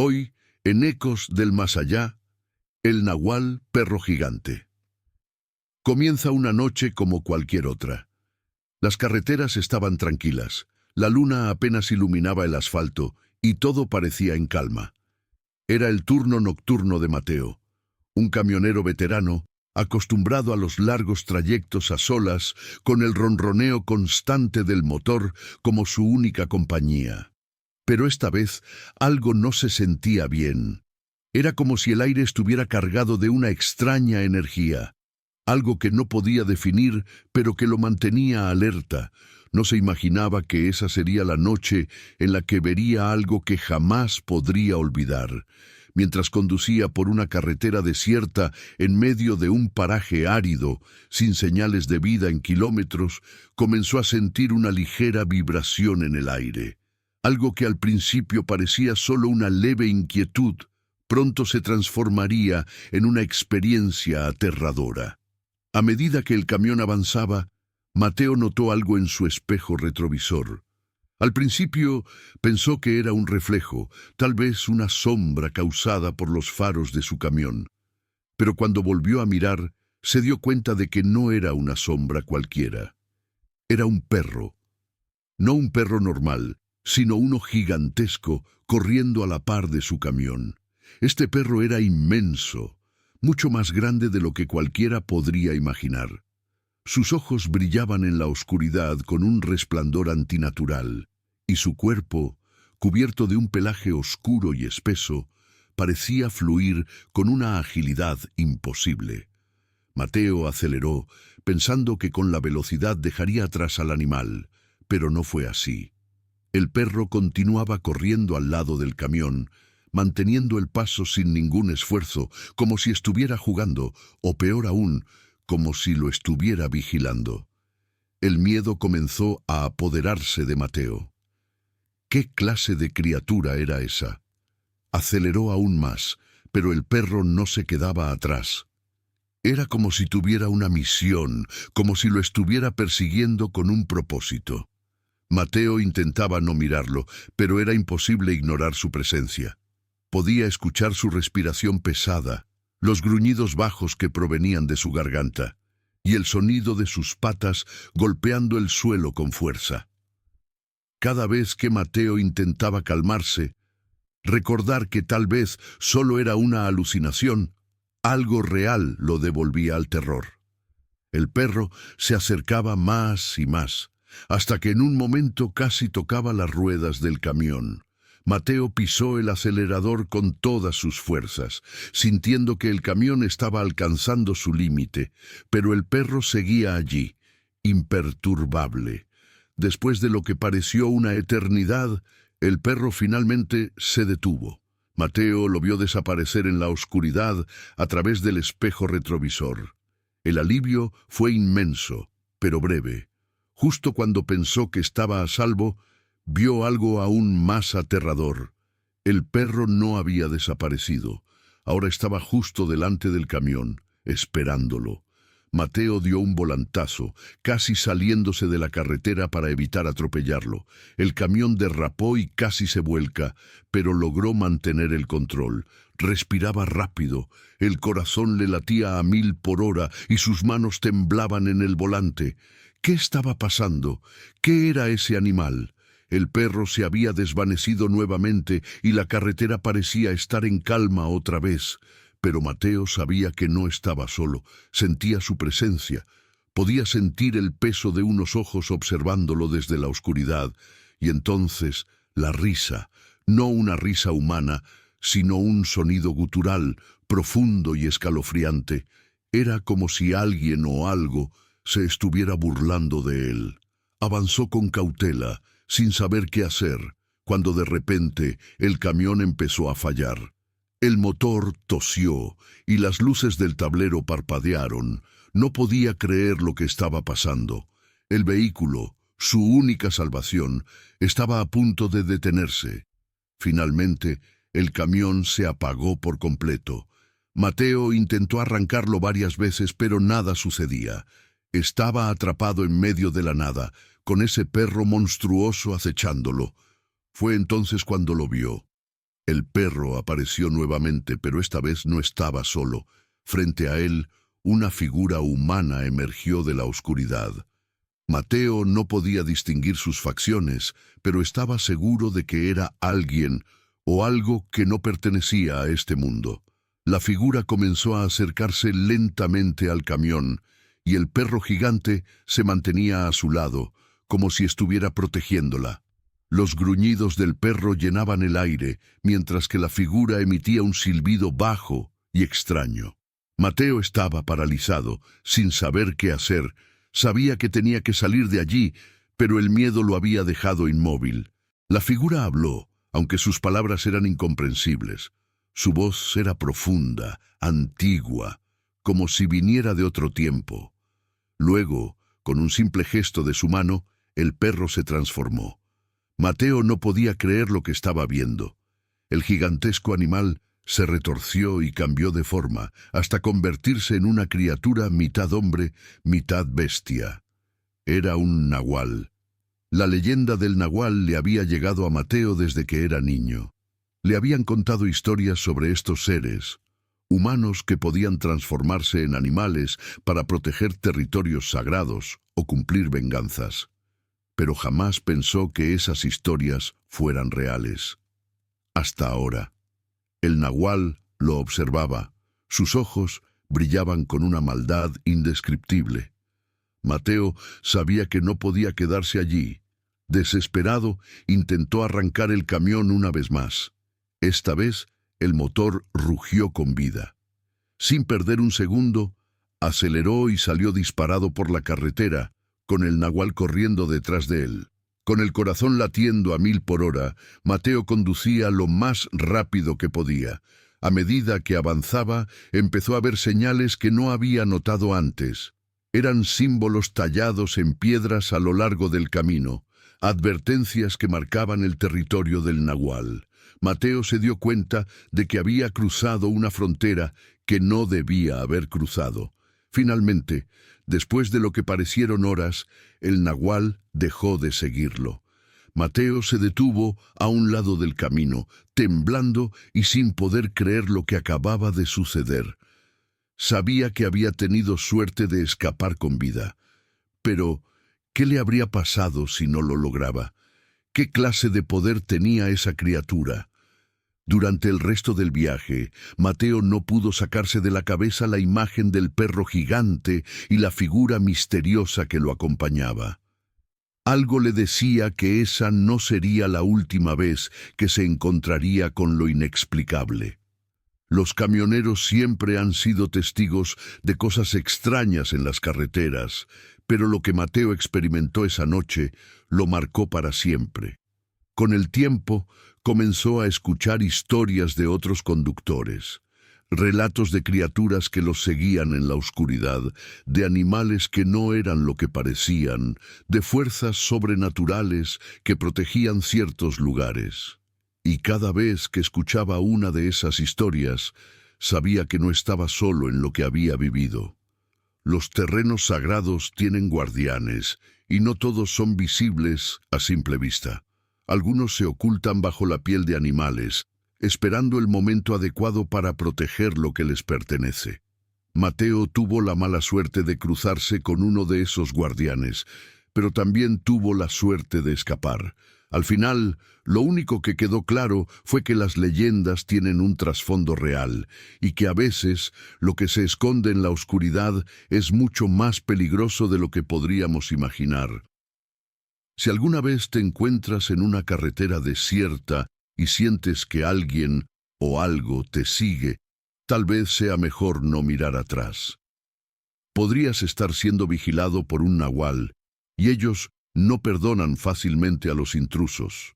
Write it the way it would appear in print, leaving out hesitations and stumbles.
Hoy, en Ecos del Más Allá, el nahual perro gigante. Comienza una noche como cualquier otra. Las carreteras estaban tranquilas, la luna apenas iluminaba el asfalto y todo parecía en calma. Era el turno nocturno de Mateo, un camionero veterano, acostumbrado a los largos trayectos a solas, con el ronroneo constante del motor como su única compañía. Pero esta vez algo no se sentía bien. Era como si el aire estuviera cargado de una extraña energía, algo que no podía definir, pero que lo mantenía alerta. No se imaginaba que esa sería la noche en la que vería algo que jamás podría olvidar. Mientras conducía por una carretera desierta en medio de un paraje árido, sin señales de vida en kilómetros, comenzó a sentir una ligera vibración en el aire. Algo que al principio parecía solo una leve inquietud, pronto se transformaría en una experiencia aterradora. A medida que el camión avanzaba, Mateo notó algo en su espejo retrovisor. Al principio pensó que era un reflejo, tal vez una sombra causada por los faros de su camión. Pero cuando volvió a mirar, se dio cuenta de que no era una sombra cualquiera. Era un perro. No un perro normal, sino uno gigantesco corriendo a la par de su camión. Este perro era inmenso, mucho más grande de lo que cualquiera podría imaginar. Sus ojos brillaban en la oscuridad con un resplandor antinatural, y su cuerpo, cubierto de un pelaje oscuro y espeso, parecía fluir con una agilidad imposible. Mateo aceleró, pensando que con la velocidad dejaría atrás al animal, pero no fue así. El perro continuaba corriendo al lado del camión, manteniendo el paso sin ningún esfuerzo, como si estuviera jugando, o peor aún, como si lo estuviera vigilando. El miedo comenzó a apoderarse de Mateo. ¿Qué clase de criatura era esa? Aceleró aún más, pero el perro no se quedaba atrás. Era como si tuviera una misión, como si lo estuviera persiguiendo con un propósito. Mateo intentaba no mirarlo, pero era imposible ignorar su presencia. Podía escuchar su respiración pesada, los gruñidos bajos que provenían de su garganta, y el sonido de sus patas golpeando el suelo con fuerza. Cada vez que Mateo intentaba calmarse, recordar que tal vez solo era una alucinación, algo real lo devolvía al terror. El perro se acercaba más y más, hasta que en un momento casi tocaba las ruedas del camión. Mateo pisó el acelerador con todas sus fuerzas, sintiendo que el camión estaba alcanzando su límite, pero el perro seguía allí, imperturbable. Después de lo que pareció una eternidad, el perro finalmente se detuvo. Mateo lo vio desaparecer en la oscuridad a través del espejo retrovisor. El alivio fue inmenso, pero breve. Justo cuando pensó que estaba a salvo, vio algo aún más aterrador. El perro no había desaparecido. Ahora estaba justo delante del camión, esperándolo. Mateo dio un volantazo, casi saliéndose de la carretera para evitar atropellarlo. El camión derrapó y casi se vuelca, pero logró mantener el control. Respiraba rápido, el corazón le latía a 1000 por hora y sus manos temblaban en el volante. ¿Qué estaba pasando? ¿Qué era ese animal? El perro se había desvanecido nuevamente y la carretera parecía estar en calma otra vez. Pero Mateo sabía que no estaba solo, sentía su presencia. Podía sentir el peso de unos ojos observándolo desde la oscuridad. Y entonces, la risa, no una risa humana, sino un sonido gutural, profundo y escalofriante. Era como si alguien o algo se estuviera burlando de él. Avanzó con cautela, sin saber qué hacer, cuando de repente el camión empezó a fallar. El motor tosió y las luces del tablero parpadearon. No podía creer lo que estaba pasando. El vehículo, su única salvación, estaba a punto de detenerse. Finalmente, el camión se apagó por completo. Mateo intentó arrancarlo varias veces, pero nada sucedía. Estaba atrapado en medio de la nada, con ese perro monstruoso acechándolo. Fue entonces cuando lo vio. El perro apareció nuevamente, pero esta vez no estaba solo. Frente a él, una figura humana emergió de la oscuridad. Mateo no podía distinguir sus facciones, pero estaba seguro de que era alguien o algo que no pertenecía a este mundo. La figura comenzó a acercarse lentamente al camión, y el perro gigante se mantenía a su lado, como si estuviera protegiéndola. Los gruñidos del perro llenaban el aire, mientras que la figura emitía un silbido bajo y extraño. Mateo estaba paralizado, sin saber qué hacer. Sabía que tenía que salir de allí, pero el miedo lo había dejado inmóvil. La figura habló, aunque sus palabras eran incomprensibles. Su voz era profunda, antigua, como si viniera de otro tiempo. Luego, con un simple gesto de su mano, el perro se transformó. Mateo no podía creer lo que estaba viendo. El gigantesco animal se retorció y cambió de forma, hasta convertirse en una criatura mitad hombre, mitad bestia. Era un nahual. La leyenda del nahual le había llegado a Mateo desde que era niño. Le habían contado historias sobre estos seres, humanos que podían transformarse en animales para proteger territorios sagrados o cumplir venganzas. Pero jamás pensó que esas historias fueran reales. Hasta ahora. El nahual lo observaba. Sus ojos brillaban con una maldad indescriptible. Mateo sabía que no podía quedarse allí. Desesperado, intentó arrancar el camión una vez más. Esta vez, el motor rugió con vida. Sin perder un segundo, aceleró y salió disparado por la carretera, con el nahual corriendo detrás de él. Con el corazón latiendo a 1000 por hora, Mateo conducía lo más rápido que podía. A medida que avanzaba, empezó a ver señales que no había notado antes. Eran símbolos tallados en piedras a lo largo del camino, advertencias que marcaban el territorio del nahual. Mateo se dio cuenta de que había cruzado una frontera que no debía haber cruzado. Finalmente, después de lo que parecieron horas, el nahual dejó de seguirlo. Mateo se detuvo a un lado del camino, temblando y sin poder creer lo que acababa de suceder. Sabía que había tenido suerte de escapar con vida. Pero, ¿qué le habría pasado si no lo lograba? ¿Qué clase de poder tenía esa criatura? Durante el resto del viaje, Mateo no pudo sacarse de la cabeza la imagen del perro gigante y la figura misteriosa que lo acompañaba. Algo le decía que esa no sería la última vez que se encontraría con lo inexplicable. Los camioneros siempre han sido testigos de cosas extrañas en las carreteras, pero lo que Mateo experimentó esa noche lo marcó para siempre. Con el tiempo, comenzó a escuchar historias de otros conductores, relatos de criaturas que los seguían en la oscuridad, de animales que no eran lo que parecían, de fuerzas sobrenaturales que protegían ciertos lugares. Y cada vez que escuchaba una de esas historias, sabía que no estaba solo en lo que había vivido. Los terrenos sagrados tienen guardianes, y no todos son visibles a simple vista. Algunos se ocultan bajo la piel de animales, esperando el momento adecuado para proteger lo que les pertenece. Mateo tuvo la mala suerte de cruzarse con uno de esos guardianes, pero también tuvo la suerte de escapar. Al final, lo único que quedó claro fue que las leyendas tienen un trasfondo real, y que a veces lo que se esconde en la oscuridad es mucho más peligroso de lo que podríamos imaginar. Si alguna vez te encuentras en una carretera desierta y sientes que alguien o algo te sigue, tal vez sea mejor no mirar atrás. Podrías estar siendo vigilado por un nahual, y ellos no perdonan fácilmente a los intrusos.